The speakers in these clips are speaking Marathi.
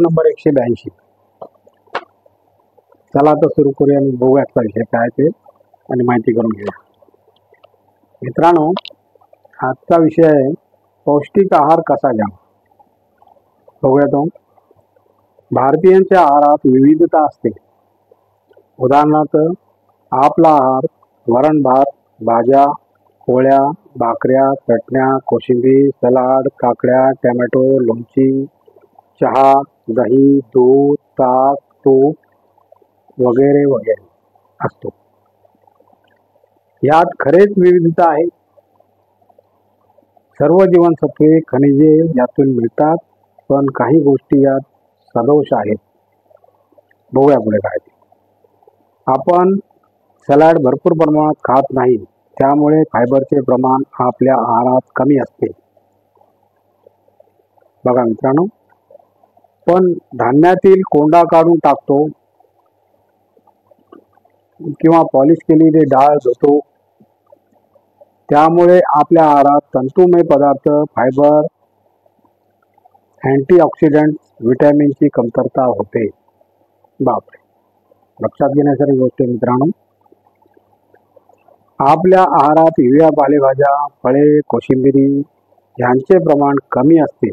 नंबर 182. चला आता सुरू करूया आणि बघूया आजचा विषय काय ते आणि माहिती करून घेऊया. मित्रांनो, आजचा विषय आहे पौष्टिक आहार कसा घ्यावा. बघूया तो. भारतीयांच्या आहारात विविधता असते. उदाहरणार्थ आपला आहार वरण भात, भाज्या, पोळ्या, भाकऱ्या, चटण्या, कोशिंबीर, सलाड, काकड्या, टोमॅटो, लोणची, चहा, दही, दूध, ताक, तूप वगैरे वगैरे असतो. यात खरेच विविधता आहे. सर्व जीवनसत्वे, खनिजे यातून मिळतात, पण काही गोष्टी यात सदोष आहेत. बघूया पुढे काय ते. आपण सलाड भरपूर प्रमाणात खात नाही, त्यामुळे फायबरचे प्रमाण आपल्या आहारात कमी असते. बघा मित्रांनो, पण धान्यातील कोंडा काढून टाकतो किंवा पॉलिश केलेली डाळ धुतो, त्यामुळे आपल्या आहारात तंतुमय पदार्थ, फायबर, अँटीऑक्सिडंट, विटॅमिनची कमतरता होते. बापरे, लक्षात घेण्यासारखी गोष्ट आहे मित्रांनो. आपल्या आहारात हिरव्या पालेभाज्या, फळे, कोशिंबिरी यांचे प्रमाण कमी असते.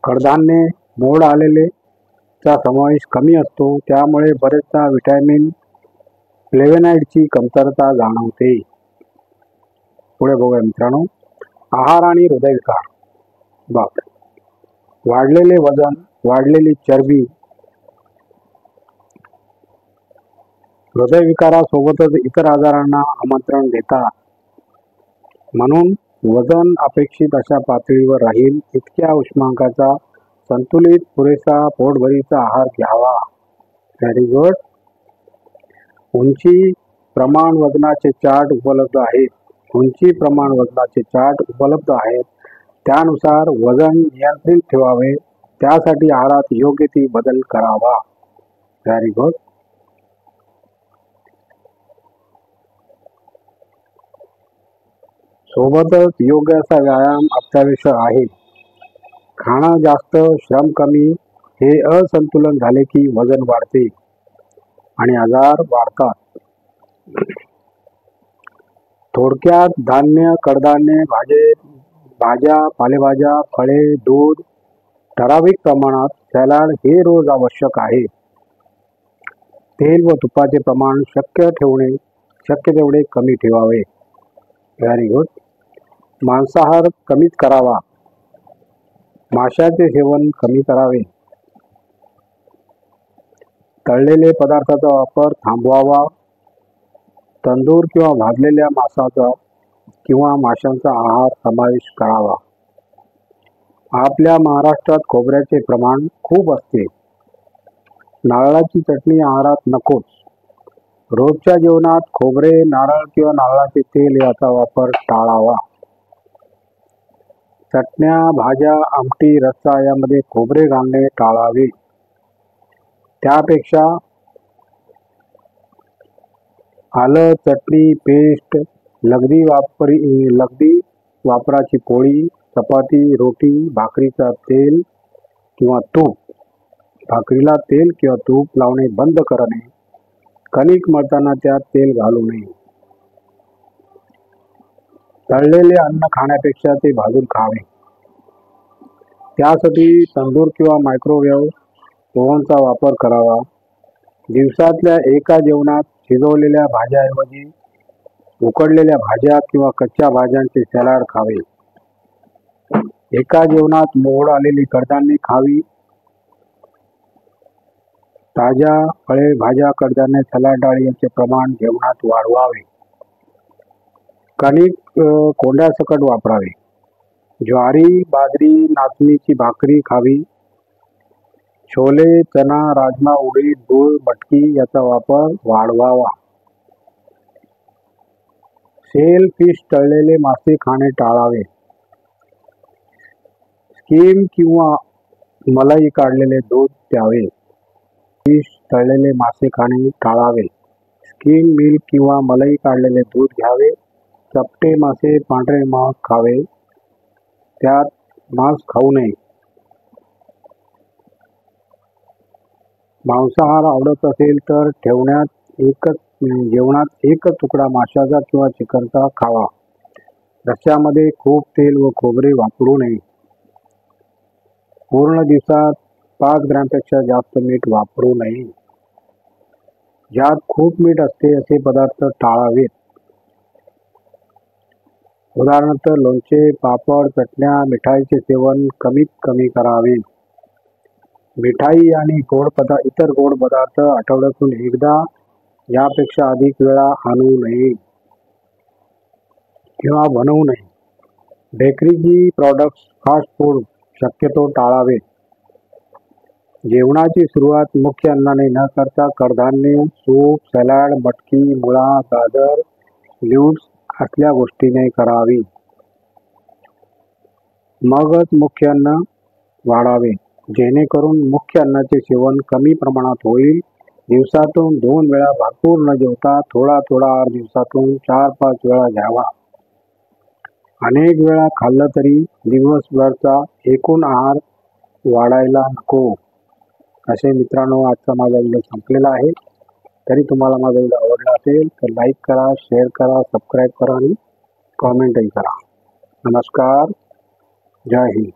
कडधान्ये, मोड आलेले चा समावेश कमी असतो, त्यामुळे बरेचदा विटॅमिन फ्लेव्हनॉइडची कमतरता जाणवते. पुढे बघूया मित्रांनो, आहार आणि हृदयविकार. बापरे, वाढलेले वजन, वाढलेली चरबी हृदयविकारासोबतच इतर आजारांना आमंत्रण देतात. म्हणून वजन अपेक्षित अशा पातळीवर राहील इतक्या उष्मांकाचा संतुलित, पुरेसा, पोटभरीचा आहार घ्यावा. Very good. उंची प्रमाण वजनाचे चार्ट उपलब्ध आहेत. उंची प्रमाण वजनाचे चार्ट उपलब्ध आहेत. त्यानुसार वजन नियंत्रित ठेवावे. त्यासाठी आहारात योग्य ती बदल करावा. Very good. सोबतच योग्य असा व्यायाम अत्यावश्यक आहे. खाणं जास्त, श्रम कमी हे असंतुलन झाले की वजन वाढते आणि आजार वाढतात. थोडक्यात धान्य, कडधान्य, भाज्या, पालेभाज्या, फळे, दूध, ठराविक प्रमाणात, सॅलाड हे रोज आवश्यक आहे. तेल व तुपाचे प्रमाण शक्य तेवढे कमी ठेवावे. Very good. मांसाहार कमीच करावा. माशाचे सेवन कमी करावे. तळलेले पदार्थाचा वापर थांबवावा. तंदूर किंवा भाजलेल्या मांसाचा किंवा माशांचा आहार समावेश करावा. आपल्या महाराष्ट्रात खोबऱ्याचे प्रमाण खूप असते. नारळाची चटणी आहारात नकोच. रोजच्या जेवणात खोबरे, नारळ किंवा नारळाचे तेल याचा वापर टाळावा. चटण्या, भाज्या, आमटी, रस्सा यामध्ये खोबरे घालणे टाळावे. त्यापेक्षा आलं, चटणी, पेस्ट, लगदी वापराची पोळी, चपाती, रोटी, भाकरीला तेल किंवा तूप लावणे बंद करणे. कणिक मळताना त्यात तेल घालू नये. तळलेले अन्न खाण्यापेक्षा ते भाजून खावे. त्यासाठी तंदूर किंवा मायक्रोवेव्ह ओव्हनचा वापर करावा. दिवसातल्या एका जेवणात शिजवलेल्या भाज्याऐवजी उकडलेल्या भाज्या किंवा कच्च्या भाज्यांचे सॅलाड खावे. एका जेवणात मोड आलेली कडधान्ये खावी. ताज्या फळे, भाज्या, कडधान्ये, सलाड, डाळी यांचे प्रमाण जेवणात वाढवावे. कणिक कोंड्यासकट वापरावे. ज्वारी, बाजरी, नाचणीची भाकरी खावी. छोले, चना, राजमा, उडीद, गूळ, मटकी याचा वापर वाढवावा. सेल फिश, तळलेले मासे खाणे टाळावे. स्कीम किंवा मलाई काढलेले दूध प्यावे. फिश, तळलेले मासे खाणे टाळावे. स्कीम मिल्क किंवा मलाई काढलेले दूध घ्यावे. चपटे मासे, पांढरे मांस खावे. त्यात मांस खाऊ नये. मांसाहार आवडत असेल तर जेवणात एकच तुकडा माशाचा किंवा चिकनचा खावा. रश्श्यामध्ये खूप तेल व खोबरे वापरू नये. पूर्ण दिवसात 5 ग्रॅमपेक्षा जास्त मीठ वापरू नये. ज्यात खूप मीठ असते असे पदार्थ टाळावेत. उदाहरणार्थ लोणचे, पापड, चटण्या, मिठाईचे सेवन कमीत कमी करावे. मिठाई आणि इतर गोड पदार्थ आठवड्यातून एकदा यापेक्षा अधिक वेळा आणू नये किंवा बनवू नये. बेकरीची प्रॉडक्ट्स, फास्ट फूड शक्यतो टाळावे. जेवणाची सुरुवात मुख्य अन्नाने न करता कडधान्य, सूप, सॅलड, मटकी, मुळा, गाजर, लीव्हज असल्या गोष्टीने करावी. मगच मुख्य अन्न वाढावे, जेणेकरून मुख्य अन्नाचे सेवन कमी प्रमाणात होईल. दिवसातून 2 वेळा भरपूर न जेवता थोडा थोडा आहार दिवसातून 4-5 वेळा घ्यावा. अनेक वेळा खाल्लं तरी दिवसभरचा एकूण आहार वाढायला नको. असे मित्रांनो, आजचा माझा व्हिडिओ संपलेला आहे. तरी तुम्हाला माझा व्हिडिओ आवडला असेल तर लाईक करा, शेअर करा, सबस्क्राईब करा आणि कॉमेंटही करा. नमस्कार. जय हिंद.